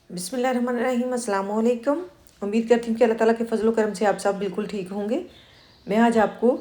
बिस्मिल्लाहिर्रहमानिर्रहीम अस्सलाम वालेकुम। उम्मीद करती हूँ कि अल्लाह ताला के फजल करम से आप सब बिल्कुल ठीक होंगे। मैं आज आपको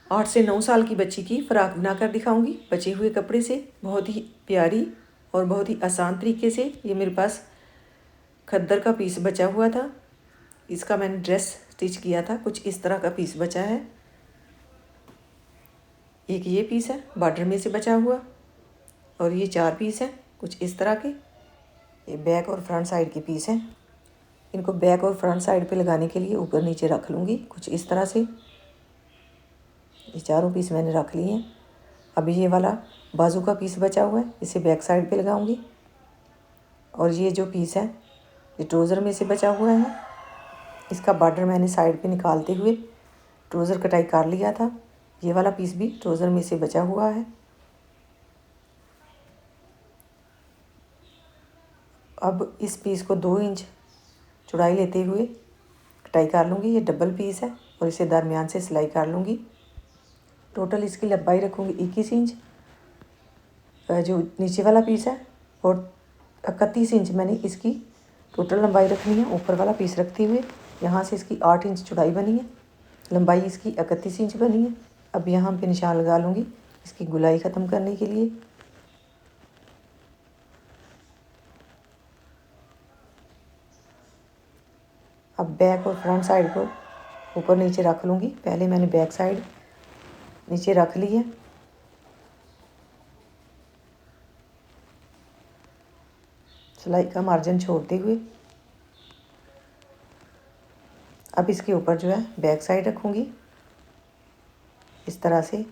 8 से 9 साल की बच्ची की फ़्राक बनाकर दिखाऊंगी बचे हुए कपड़े से। बहुत ही प्यारी और बहुत ही आसान तरीके से। ये मेरे पास खद्दर का पीस बचा हुआ था, इसका मैंने ड्रेस स्टिच किया था। कुछ इस तरह का पीस बचा है। एक ये पीस है बॉर्डर में से बचा हुआ, और ये 4 पीस हैं कुछ इस तरह के। ये बैक और फ्रंट साइड के पीस हैं। इनको बैक और फ्रंट साइड पे लगाने के लिए ऊपर नीचे रख लूँगी कुछ इस तरह से। ये चारों पीस मैंने रख लिए हैं। अभी ये वाला बाजू का पीस बचा हुआ है, इसे बैक साइड पे लगाऊंगी। और ये जो पीस है ये ट्राउज़र में से बचा हुआ है। इसका बॉर्डर मैंने साइड पे निकालते हुए ट्राउज़र कटाई कर लिया था। ये वाला पीस भी ट्राउज़र में से बचा हुआ है। अब इस पीस को 2 इंच चौड़ाई लेते हुए कटाई कर लूँगी। ये डबल पीस है और इसे दरमियान से सिलाई कर लूँगी। टोटल इसकी लंबाई रखूँगी 21 इंच जो नीचे वाला पीस है, और 31 इंच मैंने इसकी टोटल लंबाई रखनी है। ऊपर वाला पीस रखते हुए यहाँ से इसकी 8 इंच चौड़ाई बनी है, लंबाई इसकी 31 इंच बनी है। अब यहाँ पे निशान लगा लूँगी इसकी गुलाई ख़त्म करने के लिए। अब बैक और फ्रंट साइड को ऊपर नीचे रख लूँगी। पहले मैंने बैक साइड नीचे रख ली है। सिलाई का मार्जिन छोड़ते हुए अब इसके ऊपर जो है बैक साइड रखूँगी इस तरह से।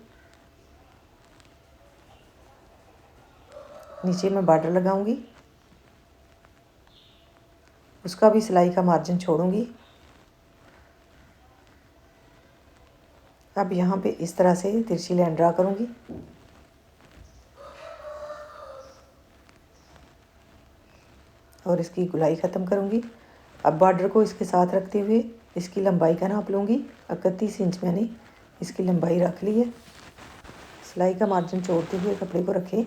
नीचे मैं बॉर्डर लगाऊंगी, उसका भी सिलाई का मार्जिन छोड़ूंगी। अब यहाँ पे इस तरह से तिरछी लाइन ड्रा करूँगी। और इसकी गुलाई ख़त्म करूँगी। अब बॉर्डर को इसके साथ रखते हुए इसकी लंबाई का नाप लूँगी। 31 इंच मैंने इसकी लंबाई रख ली है। सिलाई का मार्जिन छोड़ते हुए कपड़े को रखें।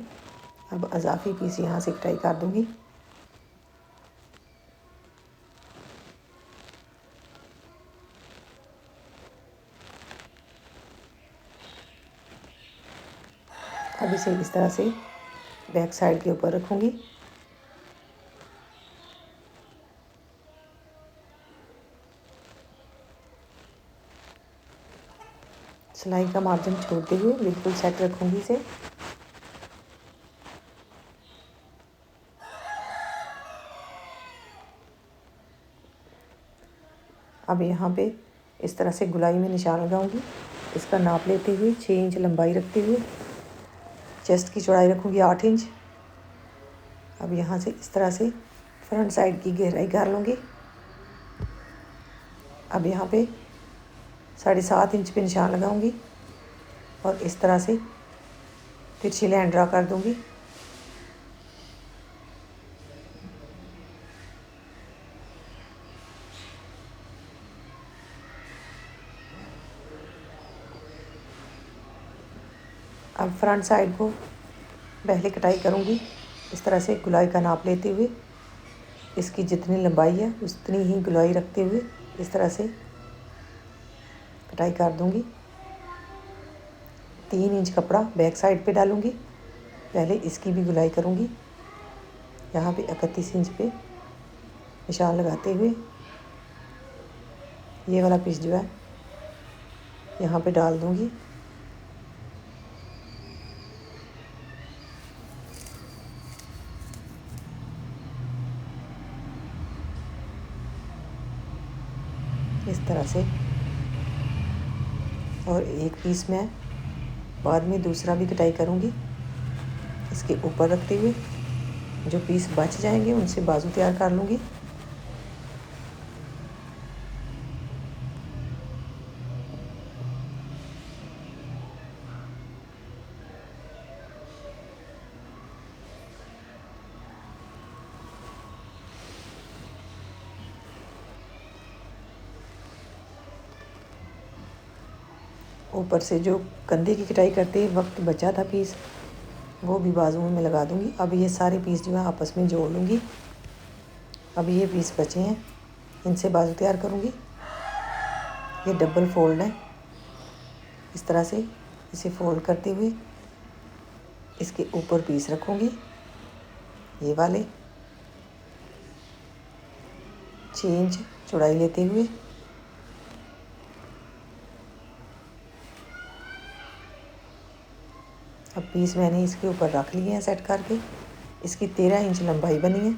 अब अजाफी पीस यहाँ से कटाई कर दूँगी। अब इसे इस तरह से बैक साइड के ऊपर रखूँगी। सिलाई का मार्जिन छोड़ते हुए बिल्कुल सेट रखूँगी इसे। अब यहाँ पे इस तरह से गुलाई में निशान लगाऊंगी। इसका नाप लेते हुए 6 इंच लंबाई रखते हुए चेस्ट की चौड़ाई रखूँगी 8 इंच। अब यहाँ से इस तरह से फ्रंट साइड की गहराई कर लूँगी। अब यहाँ पे 7.5 इंच पे निशान लगाऊंगी और इस तरह से तिरछी लाइन ड्रा कर दूँगी। अब फ्रंट साइड को पहले कटाई करूँगी इस तरह से गुलाई का नाप लेते हुए। इसकी जितनी लंबाई है उतनी ही गुलाई रखते हुए इस तरह से कटाई कर दूँगी। 3 इंच कपड़ा बैक साइड पे डालूँगी। पहले इसकी भी गुलाई करूँगी। यहाँ पे 31 इंच पे निशान लगाते हुए ये वाला पीस जो है यहाँ पे डाल दूँगी। इस तरह से। और एक पीस में बाद में दूसरा भी कटाई करूँगी इसके ऊपर रखते हुए। जो पीस बच जाएंगे उनसे बाजू तैयार कर लूँगी। ऊपर से जो कंधे की कटाई करते वक्त बचा था पीस, वो भी बाजुओं में लगा दूँगी। अब ये सारे पीस जो है आपस में जोड़ लूँगी अब ये पीस बचे हैं, इनसे बाजू तैयार करूँगी। ये डबल फोल्ड है, इस तरह से इसे फोल्ड करते हुए इसके ऊपर पीस रखूँगी। ये वाले 6 इंच चौड़ाई लेते हुए अब पीस मैंने इसके ऊपर रख लिए हैं सेट करके। इसकी 13 इंच लंबाई बनी है।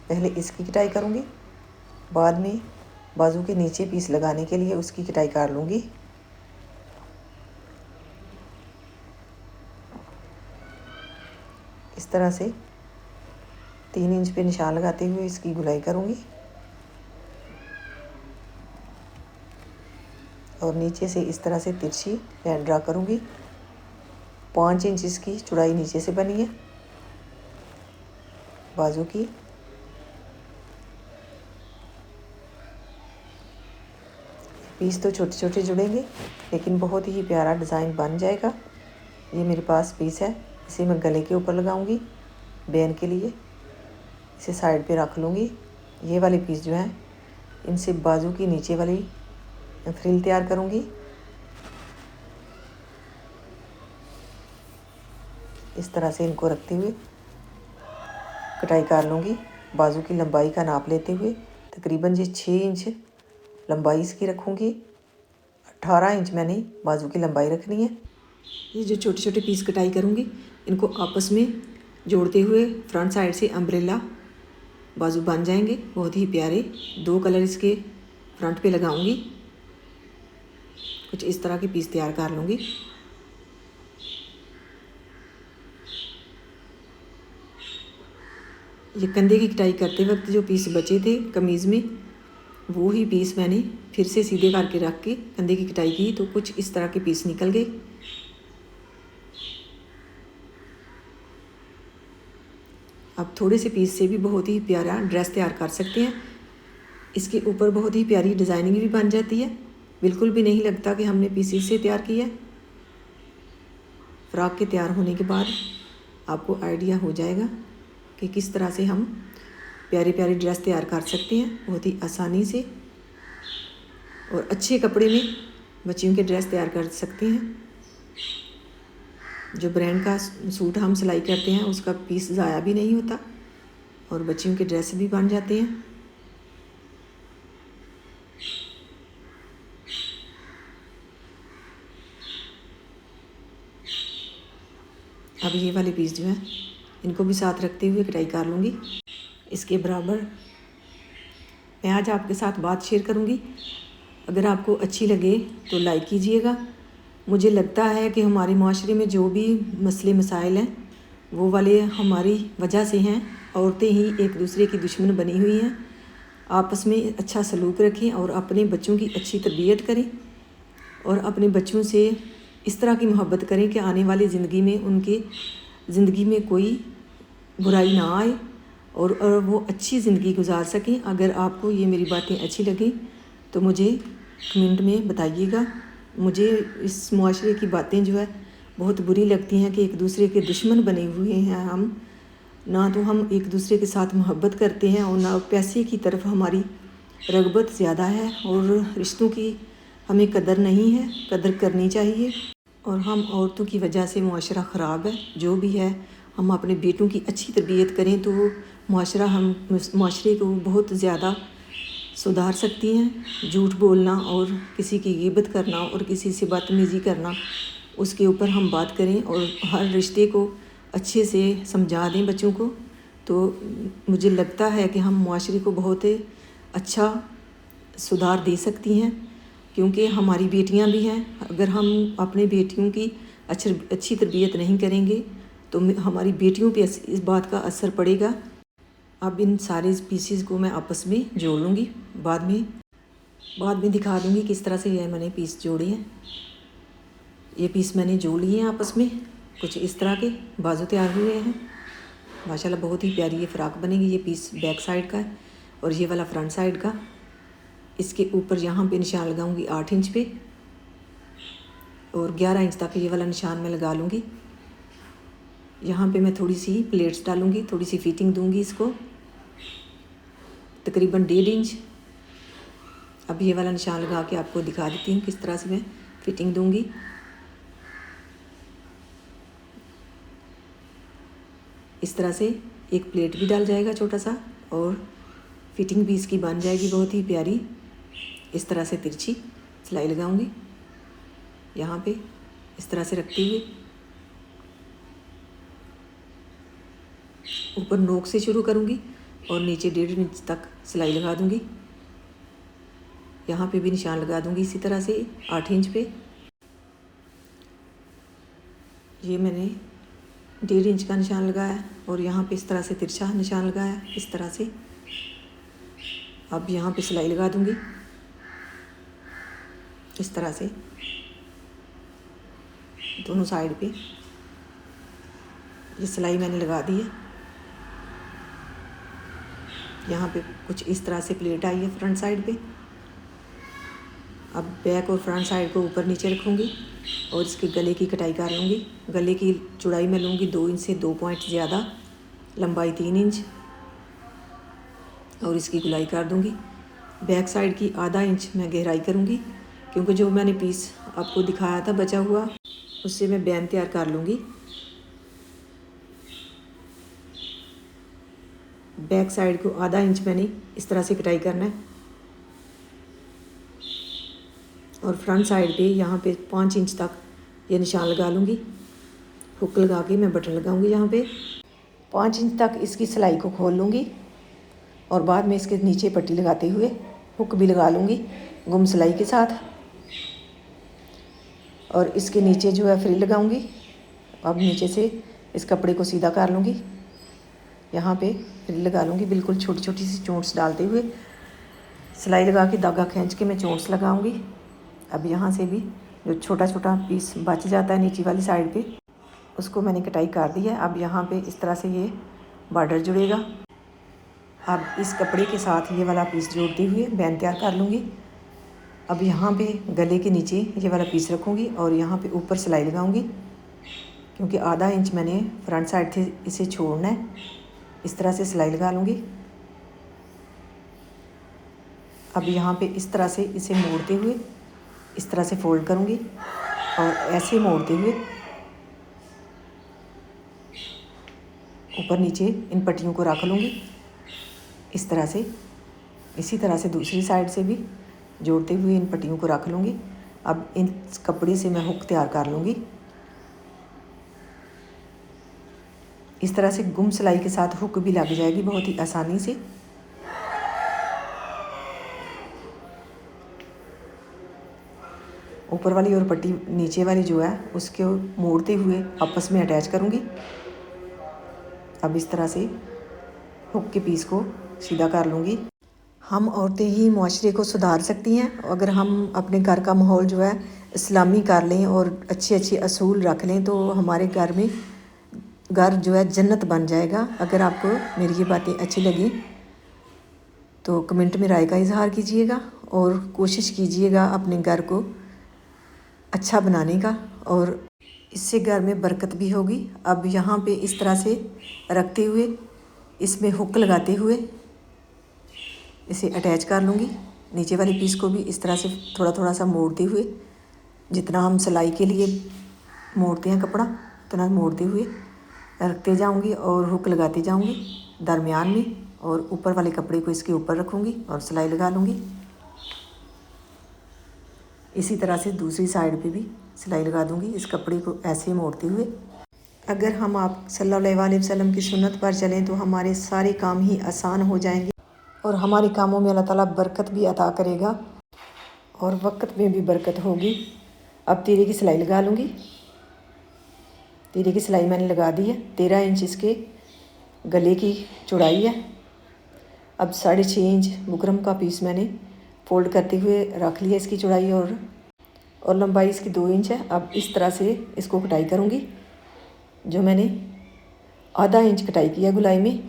पहले इसकी कटाई करूँगी, बाद में बाजू के नीचे पीस लगाने के लिए उसकी कटाई कर लूँगी। इस तरह से 3 इंच पे निशान लगाते हुए इसकी गुलाई करूँगी और नीचे से इस तरह से तिरछी लाइन ड्रा करूँगी। 5 इंच इसकी चौड़ाई नीचे से बनी है बाजू की। पीस तो छोटे छोटे जुड़ेंगे लेकिन बहुत ही प्यारा डिज़ाइन बन जाएगा। ये मेरे पास पीस है, इसे मैं गले के ऊपर लगाऊंगी बैन के लिए। इसे साइड पे रख लूँगी। ये वाले पीस जो हैं इनसे बाजू की नीचे वाली फ्रिल तैयार करूँगी। इस तरह से इनको रखते हुए कटाई कर लूँगी। बाजू की लंबाई का नाप लेते हुए तकरीबन ये 6 इंच लंबाई इसकी रखूँगी। 18 इंच मैंने बाजू की लंबाई रखनी है। ये जो छोटे छोटे पीस कटाई करूँगी इनको आपस में जोड़ते हुए फ्रंट साइड से अम्ब्रेला बाजू बन जाएंगे, बहुत ही प्यारे। 2 कलर इसके फ्रंट पे लगाऊंगी। कुछ इस तरह के पीस तैयार कर लूँगी। ये कंधे की कटाई करते वक्त जो पीस बचे थे कमीज़ में, वो ही पीस मैंने फिर से सीधे करके रख के कंधे की कटाई की तो कुछ इस तरह के पीस निकल गए। अब थोड़े से पीस से भी बहुत ही प्यारा ड्रेस तैयार कर सकते हैं। इसके ऊपर बहुत ही प्यारी डिज़ाइनिंग भी बन जाती है। बिल्कुल भी नहीं लगता कि हमने पीसेस से तैयार किया है। फ्रॉक के तैयार होने के बाद आपको आइडिया हो जाएगा कि किस तरह से हम प्यारी प्यारी ड्रेस तैयार कर सकते हैं बहुत ही आसानी से, और अच्छे कपड़े में बच्चियों के ड्रेस तैयार कर सकते हैं। जो ब्रांड का सूट हम सिलाई करते हैं उसका पीस ज़ाया भी नहीं होता और बच्चियों के ड्रेस भी बन जाते हैं। अब ये वाले पीस जो हैं इनको भी साथ रखते हुए कटाई कर लूँगी। इसके बराबर मैं आज आपके साथ बात शेयर करूँगी। अगर आपको अच्छी लगे तो लाइक कीजिएगा। मुझे लगता है कि हमारे माशरे में जो भी मसले मसाइल हैं वो वाले हमारी वजह से हैं। औरतें ही एक दूसरे की दुश्मन बनी हुई हैं। आपस में अच्छा सलूक रखें और अपने बच्चों की अच्छी तरबियत करें और अपने बच्चों से इस तरह की मोहब्बत करें कि आने वाली ज़िंदगी में उनकी ज़िंदगी में कोई बुराई ना आए और वो अच्छी ज़िंदगी गुजार सकें। अगर आपको ये मेरी बातें अच्छी लगें तो मुझे कमेंट में बताइएगा। मुझे इस मुआशरे की बातें जो है बहुत बुरी लगती हैं कि एक दूसरे के दुश्मन बने हुए हैं हम। ना तो हम एक दूसरे के साथ मोहब्बत करते हैं और ना पैसे की तरफ हमारी रग़बत ज़्यादा है, और रिश्तों की हमें कदर नहीं है। कदर करनी चाहिए। और हम औरतों की वजह से मुआशरा ख़राब है। जो भी है हम अपने बेटों की अच्छी तरबियत करें तो मुआशरे को बहुत ज़्यादा सुधार सकती हैं। झूठ बोलना और किसी की ग़ीबत करना और किसी से बदतमीज़ी करना, उसके ऊपर हम बात करें और हर रिश्ते को अच्छे से समझा दें बच्चों को, तो मुझे लगता है कि हम मुआशरे को बहुत अच्छा सुधार दे सकती हैं। क्योंकि हमारी बेटियां भी हैं। अगर हम अपने बेटियों की अच्छी तरबियत नहीं करेंगे तो हमारी बेटियों पे इस बात का असर पड़ेगा। अब इन सारे पीसेस को मैं आपस में जोड़ लूँगी। बाद में दिखा दूँगी किस तरह से ये मैंने पीस जोड़े हैं। ये पीस मैंने जोड़ लिए हैं आपस में। कुछ इस तरह के बाजू तैयार हुए हैं। माशाल्लाह बहुत ही प्यारी ये फ़्रॉक बनेगी। ये पीस बैक साइड का है और ये वाला फ्रंट साइड का। इसके ऊपर यहाँ पे निशान लगाऊंगी 8 इंच पे और 11 इंच तक ये वाला निशान मैं लगा लूँगी। यहाँ पे मैं थोड़ी सी प्लेट्स डालूँगी, थोड़ी सी फिटिंग दूँगी इसको। तकरीबन 1.5 इंच। अब ये वाला निशान लगा के आपको दिखा देती हूँ किस तरह से मैं फिटिंग दूंगी। इस तरह से एक प्लेट भी डाल जाएगा छोटा सा, और फिटिंग भी इसकी बन जाएगी बहुत ही प्यारी। इस तरह से तिरछी सिलाई लगाऊंगी यहाँ पे, इस तरह से रखते हुए ऊपर नोक से शुरू करूंगी और नीचे 1.5 इंच तक सिलाई लगा दूंगी। यहाँ पे भी निशान लगा दूंगी इसी तरह से 8 इंच पे। ये मैंने 1.5 इंच का निशान लगाया और यहाँ पे इस तरह से तिरछा निशान लगाया इस तरह से। अब यहाँ पे सिलाई लगा दूंगी इस तरह से दोनों साइड पे। ये सिलाई मैंने लगा दी है। यहाँ पे कुछ इस तरह से प्लेट आई है फ्रंट साइड पे। अब बैक और फ्रंट साइड को ऊपर नीचे रखूँगी और इसके गले की कटाई कर लूँगी। गले की चौड़ाई मैं लूँगी 2 इंच से 2 पॉइंट ज़्यादा, लंबाई 3 इंच, और इसकी गुलाई कर दूँगी। बैक साइड की आधा इंच मैं गहराई करूँगी, क्योंकि जो मैंने पीस आपको दिखाया था बचा हुआ, उससे मैं बैन तैयार कर लूँगी। बैक साइड को आधा इंच मैंने इस तरह से कटाई करना है, और फ्रंट साइड पे यहाँ पे 5 इंच तक ये निशान लगा लूँगी। हुक लगा के मैं बटन लगाऊंगी यहाँ पे। 5 इंच तक इसकी सिलाई को खोल लूँगी और बाद में इसके नीचे पट्टी लगाते हुए हुक भी लगा लूँगी गुम सिलाई के साथ, और इसके नीचे जो है फ्रिल लगाऊंगी। अब नीचे से इस कपड़े को सीधा कर लूँगी, यहाँ पे फ्रिल लगा लूँगी बिल्कुल छोटी छोटी सी चोंच डालते हुए। सिलाई लगा के धागा खींच के मैं चोंच लगाऊंगी। अब यहाँ से भी जो छोटा छोटा पीस बच जाता है नीचे वाली साइड पे, उसको मैंने कटाई कर दी है। अब यहाँ पे इस तरह से ये बॉर्डर जुड़ेगा। अब इस कपड़े के साथ ये वाला पीस जोड़ते हुए बैन तैयार कर लूँगी। अब यहाँ पे गले के नीचे ये वाला पीस रखूँगी और यहाँ पे ऊपर सिलाई लगाऊँगी, क्योंकि आधा इंच मैंने फ्रंट साइड से इसे छोड़ना है। इस तरह से सिलाई लगा लूँगी। अब यहाँ पे इस तरह से इसे मोड़ते हुए इस तरह से फोल्ड करूँगी और ऐसे मोड़ते हुए ऊपर नीचे इन पट्टियों को रख लूँगी इस तरह से। इसी तरह से दूसरी साइड से भी जोड़ते हुए इन पट्टियों को रख लूँगी। अब इन कपड़े से मैं हुक तैयार कर लूँगी। इस तरह से गुम सिलाई के साथ हुक भी लग जाएगी बहुत ही आसानी से। ऊपर वाली और पट्टी नीचे वाली जो है उसके मोड़ते हुए आपस में अटैच करूँगी। अब इस तरह से हुक के पीस को सीधा कर लूँगी। हम औरतें ही माशरे को सुधार सकती हैं अगर हम अपने घर का माहौल जो है इस्लामी कर लें और अच्छे अच्छे असूल रख लें, तो हमारे घर में घर जो है जन्नत बन जाएगा। अगर आपको मेरी ये बातें अच्छी लगी तो कमेंट में राय का इजहार कीजिएगा और कोशिश कीजिएगा अपने घर को अच्छा बनाने का, और इससे घर में बरकत भी होगी। अब यहाँ पे इस तरह से रखते हुए इसमें हुक लगाते हुए इसे अटैच कर लूँगी। नीचे वाले पीस को भी इस तरह से थोड़ा थोड़ा सा मोड़ते हुए, जितना हम सिलाई के लिए मोड़ते हैं कपड़ा उतना मोड़ते हुए रखते जाऊँगी और हुक लगाते जाऊँगी दरमियान में, और ऊपर वाले कपड़े को इसके ऊपर रखूँगी और सिलाई लगा लूँगी। इसी तरह से दूसरी साइड पे भी सिलाई लगा दूँगी इस कपड़े को ऐसे मोड़ते हुए। अगर हम आप सल्लल्लाहु अलैहि वसल्लम की सुन्नत पर चलें तो हमारे सारे काम ही आसान हो जाएंगे और हमारे कामों में अल्लाह ताला बरकत भी अता करेगा और वक्त में भी बरकत होगी। अब तीरे की सिलाई लगा लूँगी। तीरे की सिलाई मैंने लगा दी है। 13 इंच इसके गले की चौड़ाई है। अब 6.5 इंच बुकरम का पीस मैंने फोल्ड करते हुए रख लिया इसकी चौड़ाई, और लंबाई इसकी 2 इंच है। अब इस तरह से इसको कटाई करूँगी। जो मैंने आधा इंच कटाई किया गुलाई में,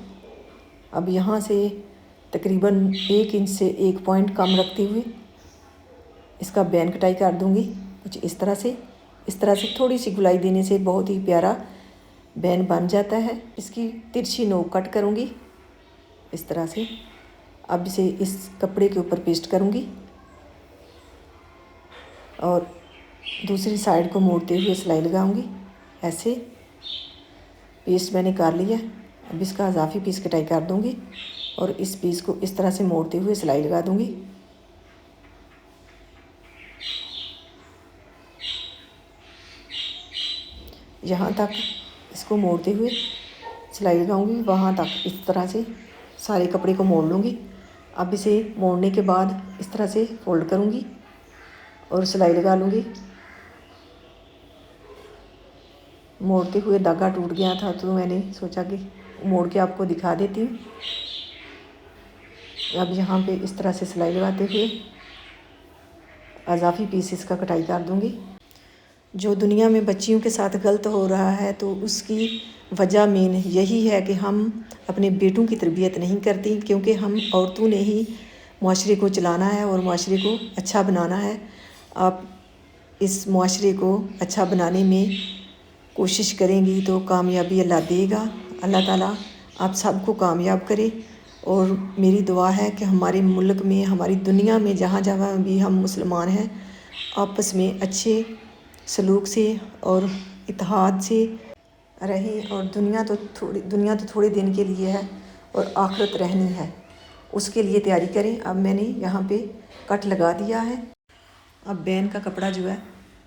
अब यहाँ से तकरीबन 1 इंच से 1 पॉइंट कम रखते हुए इसका बैन कटाई कर दूँगी कुछ इस तरह से। इस तरह से थोड़ी सी गुलाई देने से बहुत ही प्यारा बैन बन जाता है। इसकी तिरछी नोक कट करूँगी इस तरह से। अब इसे इस कपड़े के ऊपर पेस्ट करूँगी और दूसरी साइड को मोड़ते हुए सिलाई लगाऊंगी। ऐसे पेस्ट मैंने कर लिया। अब इसका इजाफी पीस कटाई कर दूंगी और इस पीस को इस तरह से मोड़ते हुए सिलाई लगा दूंगी। यहाँ तक इसको मोड़ते हुए सिलाई लगाऊंगी, वहाँ तक इस तरह से सारे कपड़े को मोड़ लूँगी। अब इसे मोड़ने के बाद इस तरह से फोल्ड करूँगी और सिलाई लगा लूँगी। मोड़ते हुए धागा टूट गया था तो मैंने सोचा कि मोड़ के आपको दिखा देती हूँ। अब यहाँ पे इस तरह से सिलाई लगाते हुए अजाफी पीसेस का कटाई कर दूँगी। जो दुनिया में बच्चियों के साथ गलत हो रहा है तो उसकी वजह मेन यही है कि हम अपने बेटों की तरबियत नहीं करती, क्योंकि हम औरतों ने ही मुआशरे को चलाना है और मुआशरे को अच्छा बनाना है। आप इस मुआशरे को अच्छा बनाने में कोशिश करेंगी तो कामयाबी अल्लाह देगा। अल्लाह ताला आप सबको कामयाब करे। और मेरी दुआ है कि हमारे मुल्क में, हमारी दुनिया में जहाँ जहाँ भी हम मुसलमान हैं, आपस में अच्छे सलूक से और इत्तेहाद से रहें। और दुनिया तो थोड़े दिन के लिए है और आखिरत रहनी है, उसके लिए तैयारी करें। अब मैंने यहाँ पे कट लगा दिया है। अब बैन का कपड़ा जो है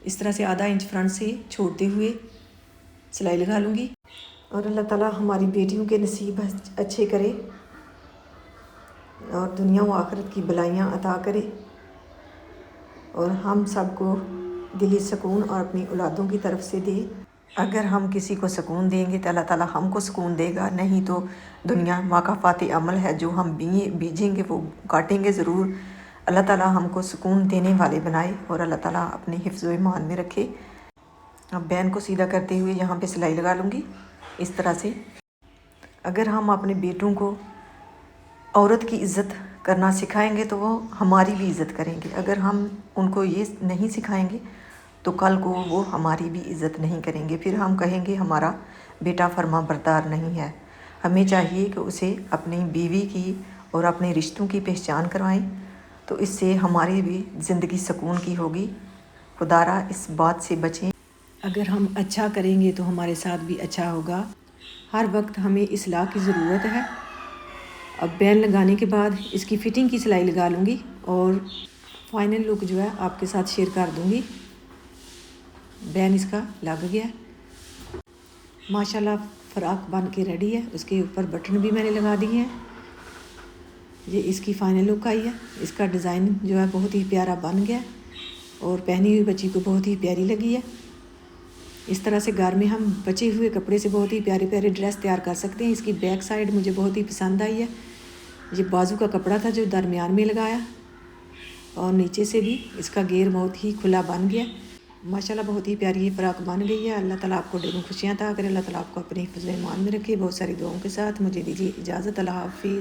इस तरह से आधा इंच फ्रंट से छोड़ते हुए सिलाई लगा लूँगी। और अल्लाह ताला हमारी बेटियों के नसीब अच्छे करे और दुनिया व आखिरत की भलाइयाँ अता करे और हम सबको दिली सुकून और अपनी औलादों की तरफ से दे। अगर हम किसी को सुकून देंगे तो अल्लाह ताला हमको सुकून देगा, नहीं तो दुनिया माकाफाती अमल है, जो हम बीजेंगे वो काटेंगे ज़रूर। अल्लाह ताला हमको सुकून देने वाले बनाए और अल्लाह ताला अपने हिफ्ज़ व ईमान में रखे। अब बैन को सीधा करते हुए यहाँ पे सिलाई लगा लूँगी इस तरह से। अगर हम अपने बेटों को औरत की इज़्ज़त करना सिखाएंगे तो वो हमारी भी इज़्ज़त करेंगे। अगर हम उनको ये नहीं सिखाएंगे तो कल को वो हमारी भी इज़्ज़त नहीं करेंगे, फिर हम कहेंगे हमारा बेटा फर्मा बरदार नहीं है। हमें चाहिए कि उसे अपनी बीवी की और अपने रिश्तों की पहचान करवाएं, तो इससे हमारी भी ज़िंदगी सुकून की होगी। खुदारा इस बात से बचें। अगर हम अच्छा करेंगे तो हमारे साथ भी अच्छा होगा। हर वक्त हमें इस्लाह की ज़रूरत है। अब बैन लगाने के बाद इसकी फ़िटिंग की सिलाई लगा लूँगी और फाइनल लुक जो है आपके साथ शेयर कर दूँगी। बैन इसका लग गया, माशाल्लाह फ़्रॉक बन के रेडी है। उसके ऊपर बटन भी मैंने लगा दिए हैं। ये इसकी फ़ाइनल लुक आई है। इसका डिज़ाइन जो है बहुत ही प्यारा बन गया और पहनी हुई बच्ची को बहुत ही प्यारी लगी है। इस तरह से घर में हम बचे हुए कपड़े से बहुत ही प्यारे प्यारे ड्रेस तैयार कर सकते हैं। इसकी बैक साइड मुझे बहुत ही पसंद आई है। ये बाजू का कपड़ा था जो दरमियान में लगाया और नीचे से भी इसका घेर बहुत ही खुला बन गया। माशाल्लाह बहुत ही प्यारी ये फ़्रॉक बन गई है। अल्लाह ताला आपको ढेरों खुशियाँ अता करे। अल्लाह ताला आपको अपने हिफ्ज़ व ईमान में रखे। बहुत सारी दुआओं के साथ मुझे दीजिए इजाज़त। अल्लाह हाफ़िज़।